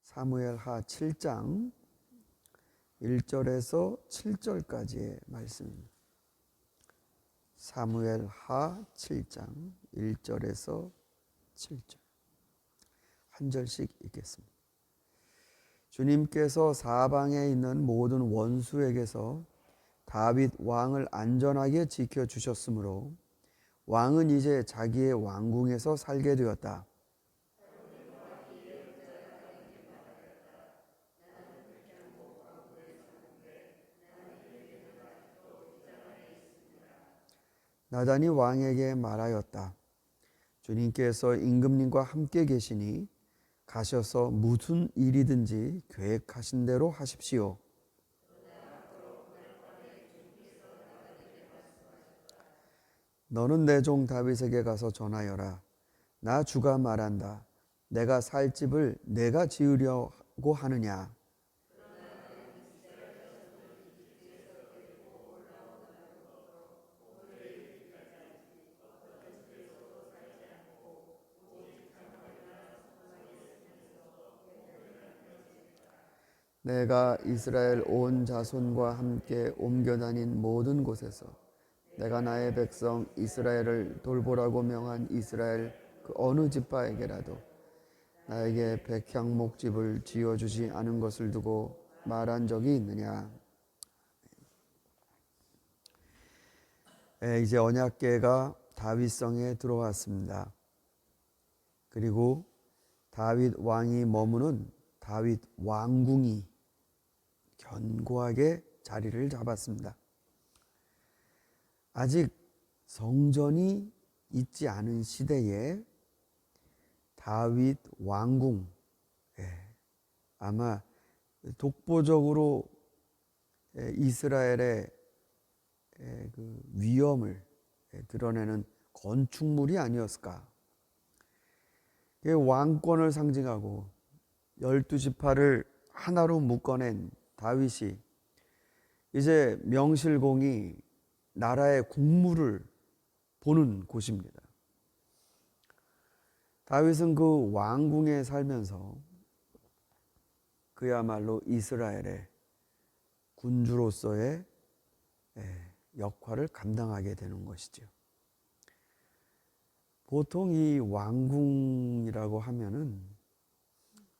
사무엘하 7장 1절에서 7절까지의 말씀입니다. 사무엘하 7장 1절에서 7절 한 절씩 읽겠습니다. 주님께서 사방에 있는 모든 원수에게서 다윗 왕을 안전하게 지켜주셨으므로 왕은 이제 자기의 왕궁에서 살게 되었다. 나단이 왕에게 말하였다. 주님께서 임금님과 함께 계시니 가셔서 무슨 일이든지 계획하신 대로 하십시오. 너는 내 종 다윗에게 가서 전하여라. 나 주가 말한다. 내가 살 집을 내가 지으려고 하느냐. 내가 이스라엘 온 자손과 함께 옮겨 다닌 모든 곳에서 내가 나의 백성 이스라엘을 돌보라고 명한 이스라엘 그 어느 지파에게라도 나에게 백향목집을 지어주지 않은 것을 두고 말한 적이 있느냐. 이제 언약궤가 다윗성에 들어왔습니다. 그리고 다윗 왕이 머무는 다윗 왕궁이 견고하게 자리를 잡았습니다. 아직 성전이 있지 않은 시대에 다윗 왕궁, 아마 독보적으로 이스라엘의 그 위엄을 드러내는 건축물이 아니었을까. 왕권을 상징하고 12지파를 하나로 묶어낸 다윗이 이제 명실공히 나라의 국무를 보는 곳입니다. 다윗은 그 왕궁에 살면서 그야말로 이스라엘의 군주로서의 역할을 감당하게 되는 것이죠. 보통 이 왕궁이라고 하면은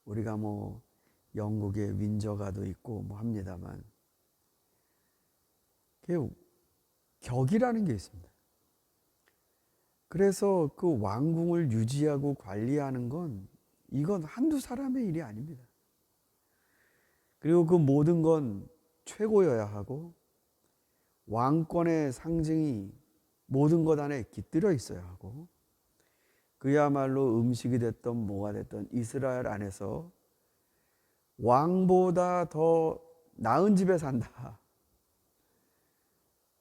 우리가 뭐 영국의 윈저가도 있고 뭐 합니다만 격이라는 게 있습니다. 그래서 그 왕궁을 유지하고 관리하는 건 이건 한두 사람의 일이 아닙니다. 그리고 그 모든 건 최고여야 하고 왕권의 상징이 모든 것 안에 깃들여 있어야 하고 그야말로 음식이 됐든 뭐가 됐든 이스라엘 안에서 왕보다 더 나은 집에 산다.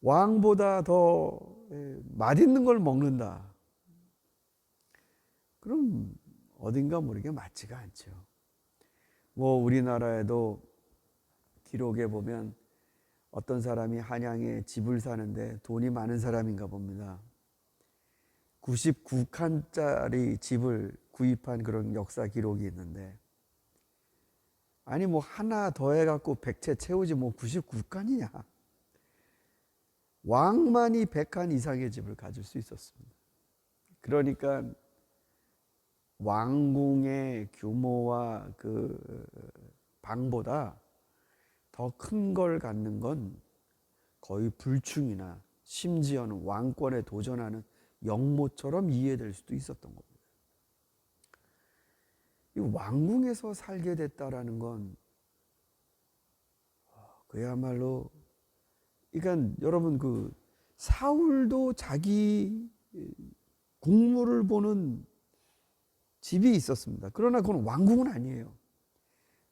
왕보다 더 맛있는 걸 먹는다. 그럼 어딘가 모르게 맞지가 않죠. 뭐 우리나라에도 기록에 보면 어떤 사람이 한양에 집을 사는데 돈이 많은 사람인가 봅니다. 99칸짜리 집을 구입한 그런 역사 기록이 있는데 아니 뭐 하나 더 해갖고 100채 채우지 뭐 99칸이냐. 왕만이 100칸 이상의 집을 가질 수 있었습니다. 그러니까 왕궁의 규모와 그 방보다 더 큰 걸 갖는 건 거의 불충이나 심지어는 왕권에 도전하는 영모처럼 이해될 수도 있었던 겁니다. 이 왕궁에서 살게 됐다라는 건 그야말로 그러니까 여러분 그 사울도 자기 국무를 보는 집이 있었습니다. 그러나 그건 왕궁은 아니에요.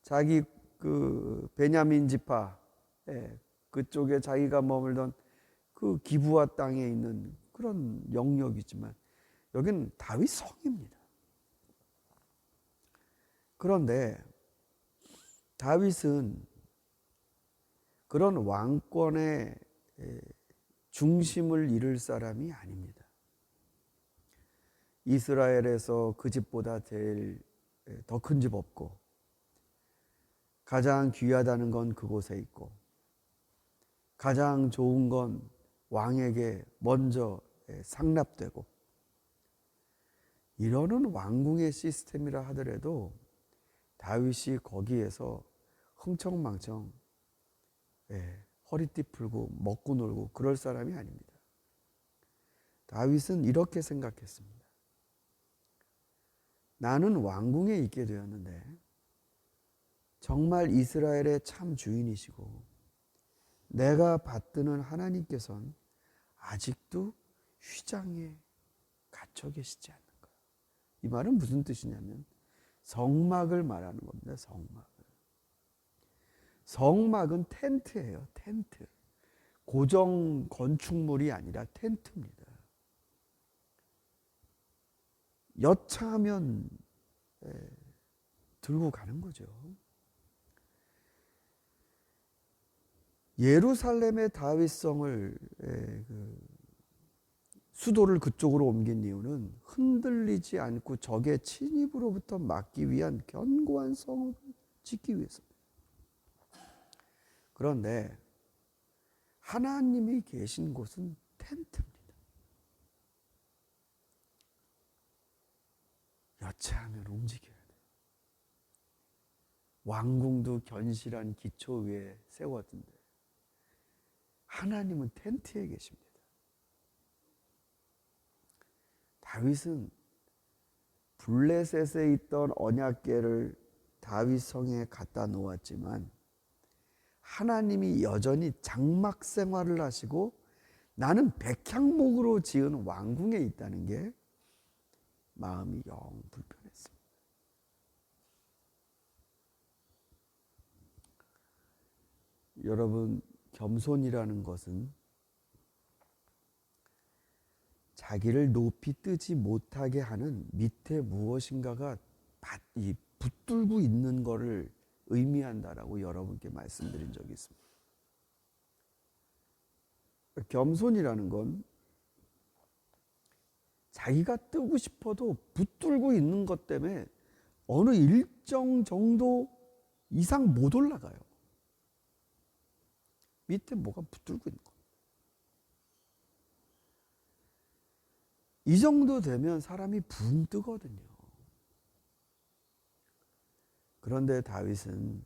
자기 그 베냐민 지파 그쪽에 자기가 머물던 그 기브아 땅에 있는 그런 영역이지만 여기는 다윗 성입니다. 그런데 다윗은 그런 왕권의 중심을 이룰 사람이 아닙니다. 이스라엘에서 그 집보다 제일 더 큰 집 없고 가장 귀하다는 건 그곳에 있고 가장 좋은 건 왕에게 먼저 상납되고 이러는 왕궁의 시스템이라 하더라도 다윗이 거기에서 흥청망청 허리띠 풀고 먹고 놀고 그럴 사람이 아닙니다. 다윗은 이렇게 생각했습니다. 나는 왕궁에 있게 되었는데 정말 이스라엘의 참 주인이시고 내가 받드는 하나님께서는 아직도 휘장에 갇혀 계시지 않는 거예요. 이 말은 무슨 뜻이냐면 성막을 말하는 겁니다. 성막은 텐트예요. 텐트. 고정 건축물이 아니라 텐트입니다. 여차하면 들고 가는 거죠. 예루살렘의 다윗성을 수도를 그쪽으로 옮긴 이유는 흔들리지 않고 적의 침입으로부터 막기 위한 견고한 성을 짓기 위해서입니다. 그런데 하나님이 계신 곳은 텐트입니다. 여차하면 움직여야 돼요. 왕궁도 견실한 기초 위에 세웠는데 하나님은 텐트에 계십니다. 다윗은 블레셋에 있던 언약궤를 다윗 성에 갖다 놓았지만 하나님이 여전히 장막 생활을 하시고 나는 백향목으로 지은 왕궁에 있다는 게 마음이 영 불편했습니다. 여러분, 겸손이라는 것은 자기를 높이 뜨지 못하게 하는 밑에 무엇인가가 붙들고 있는 것을 의미한다라고 여러분께 말씀드린 적이 있습니다. 겸손이라는 건 자기가 뜨고 싶어도 붙들고 있는 것 때문에 어느 일정 정도 이상 못 올라가요. 밑에 뭐가 붙들고 있는 거. 이 정도 되면 사람이 붕 뜨거든요. 그런데 다윗은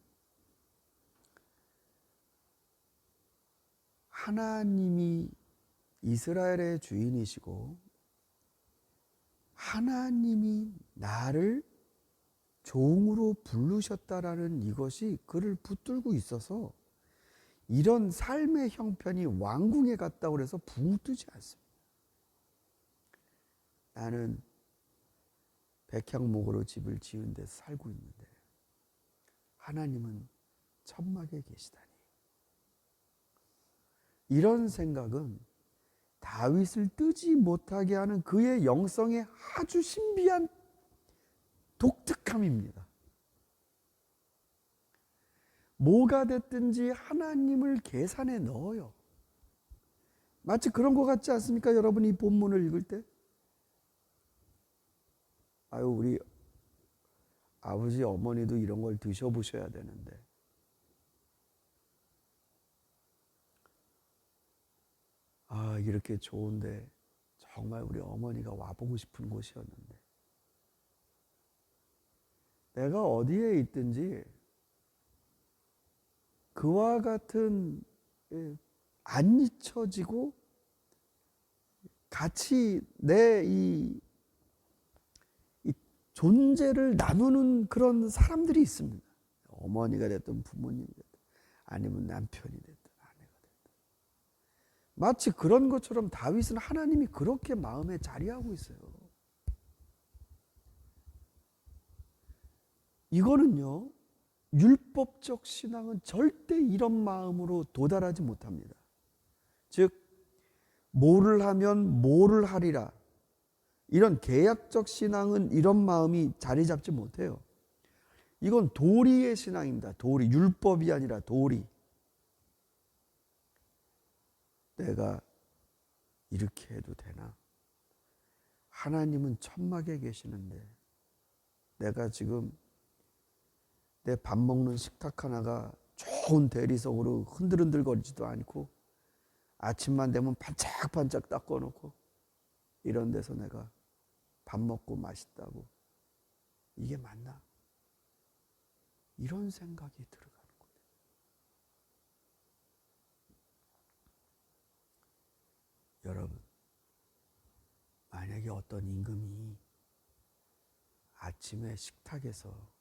하나님이 이스라엘의 주인이시고 하나님이 나를 종으로 부르셨다라는 이것이 그를 붙들고 있어서 이런 삶의 형편이 왕궁에 갔다고 해서 붕 뜨지 않습니다. 나는 백향목으로 집을 지은 데서 살고 있는데 하나님은 천막에 계시다니. 이런 생각은 다윗을 뜨지 못하게 하는 그의 영성의 아주 신비한 독특함입니다. 뭐가 됐든지 하나님을 계산에 넣어요. 마치 그런 것 같지 않습니까? 여러분 이 본문을 읽을 때 아유 우리 아버지 어머니도 이런 걸 드셔보셔야 되는데 아 이렇게 좋은데 정말 우리 어머니가 와보고 싶은 곳이었는데 내가 어디에 있든지 그와 같은 안 잊혀지고 같이 내 이 존재를 나누는 그런 사람들이 있습니다. 어머니가 됐든 부모님이 됐든 아니면 남편이 됐든 아내가 됐든 마치 그런 것처럼 다윗은 하나님이 그렇게 마음에 자리하고 있어요. 이거는요 율법적 신앙은 절대 이런 마음으로 도달하지 못합니다. 즉 뭐를 하면 뭐를 하리라 이런 계약적 신앙은 이런 마음이 자리 잡지 못해요. 이건 도리의 신앙입니다. 도리, 율법이 아니라 도리. 내가 이렇게 해도 되나? 하나님은 천막에 계시는데 내가 지금 내 밥 먹는 식탁 하나가 좋은 대리석으로 흔들흔들거리지도 않고 아침만 되면 반짝반짝 닦아놓고 이런 데서 내가 밥 먹고 맛있다고 이게 맞나? 이런 생각이 들어가는 거예요. 여러분, 만약에 어떤 임금이 아침에 식탁에서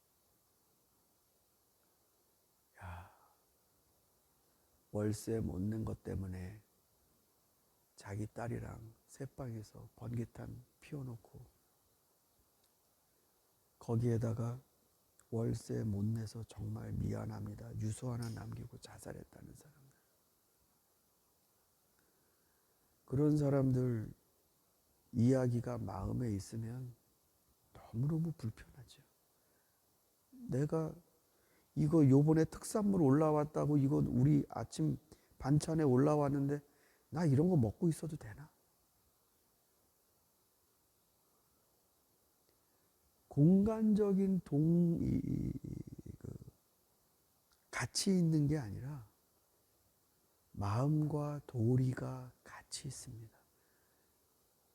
월세 못 낸 것 때문에 자기 딸이랑 새방에서 번개탄 피워놓고 거기에다가 월세 못 내서 정말 미안합니다. 유서 하나 남기고 자살했다는 사람들. 그런 사람들 이야기가 마음에 있으면 너무너무 불편하죠. 내가 이거 요번에 특산물 올라왔다고 이거 우리 아침 반찬에 올라왔는데 나 이런 거 먹고 있어도 되나? 공간적인 같이 있는 게 아니라 마음과 도리가 같이 있습니다.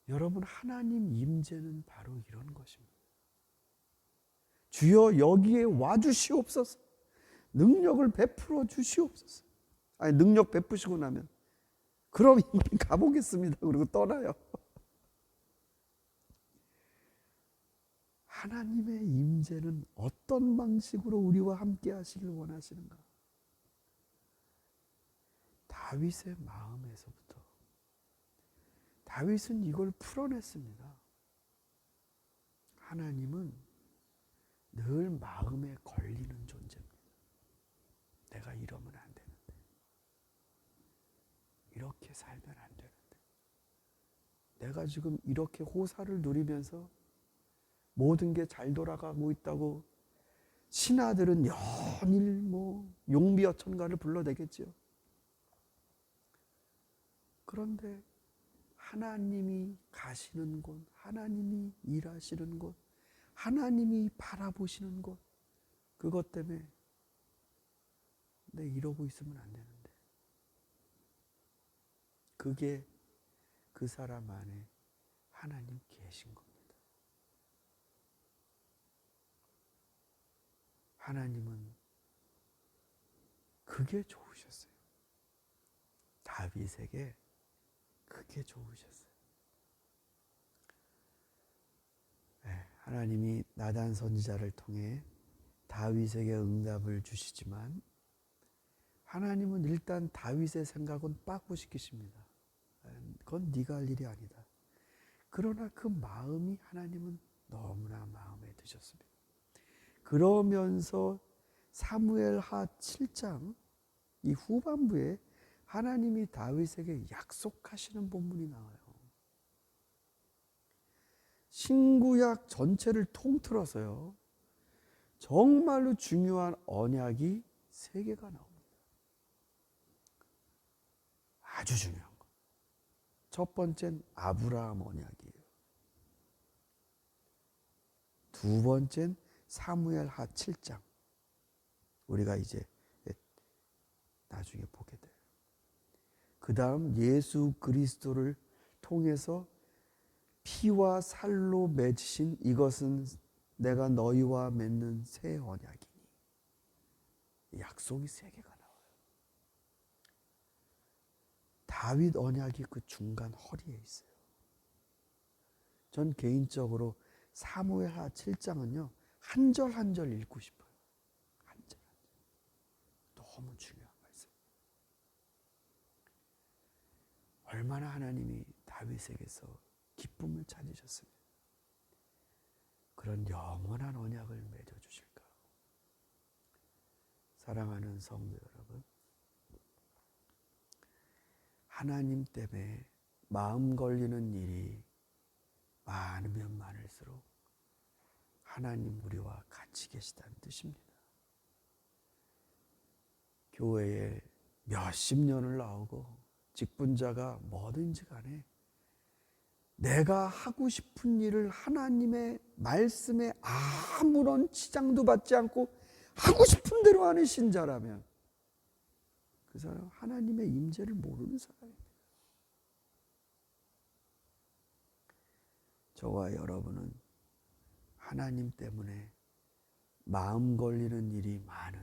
여러분, 하나님 임재는 바로 이런 것입니다. 주여 여기에 와주시옵소서. 능력을 베풀어 주시옵소서. 아니, 능력 베푸시고 나면 그럼 이미 가보겠습니다. 그리고 떠나요. 하나님의 임재는 어떤 방식으로 우리와 함께 하시길 원하시는가? 다윗의 마음에서부터 다윗은 이걸 풀어냈습니다. 하나님은 늘 마음에 걸리는 존재입니다. 내가 이러면 안 되는데, 이렇게 살면 안 되는데, 내가 지금 이렇게 호사를 누리면서 모든 게 잘 돌아가고 있다고 신하들은 연일 용비어천가를 불러대겠죠. 그런데 하나님이 가시는 곳, 하나님이 일하시는 곳, 하나님이 바라보시는 곳, 그것 때문에 내 이러고 있으면 안 되는데, 그게 그 사람 안에 하나님 계신 겁니다. 하나님은 그게 좋으셨어요. 다윗에게 그게 좋으셨어요. 네, 하나님이 나단 선지자를 통해 다윗에게 응답을 주시지만 하나님은 일단 다윗의 생각은 빠꾸시키십니다. 그건 네가 할 일이 아니다. 그러나 그 마음이 하나님은 너무나 마음에 드셨습니다. 그러면서 사무엘하 7장 이 후반부에 하나님이 다윗에게 약속하시는 본문이 나와요. 신구약 전체를 통틀어서요, 정말로 중요한 언약이 3개가 나옵니다. 아주 중요한 거. 첫 번째는 아브라함 언약이에요. 두 번째는 사무엘하 7장. 우리가 이제 나중에 보게 돼요. 그 다음 예수 그리스도를 통해서 피와 살로 맺으신 이것은 내가 너희와 맺는 새 언약이니. 약속이 3개가 나와요. 다윗 언약이 그 중간 허리에 있어요. 전 개인적으로 사무엘하 7장은요 한 절 한 절 읽고 싶어요. 한 절 한 절. 너무 중요한 말씀. 얼마나 하나님이 다윗에게서 기쁨을 찾으셨으면 그런 영원한 언약을 맺어주실까. 사랑하는 성도 여러분, 하나님 때문에 마음 걸리는 일이 많으면 많을수록 하나님 우리와 같이 계시다는 뜻입니다. 교회에 몇십 년을 나오고 직분자가 뭐든지 간에 내가 하고 싶은 일을 하나님의 말씀에 아무런 지장도 받지 않고 하고 싶은 대로 하는 신자라면 그 사람 하나님의 임재를 모르는 사람입니다. 저와 여러분은 하나님 때문에 마음 걸리는 일이 많은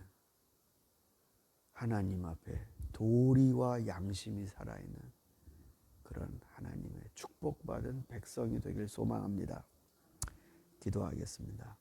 하나님 앞에 도리와 양심이 살아있는 그런 하나님의 축복받은 백성이 되길 소망합니다. 기도하겠습니다.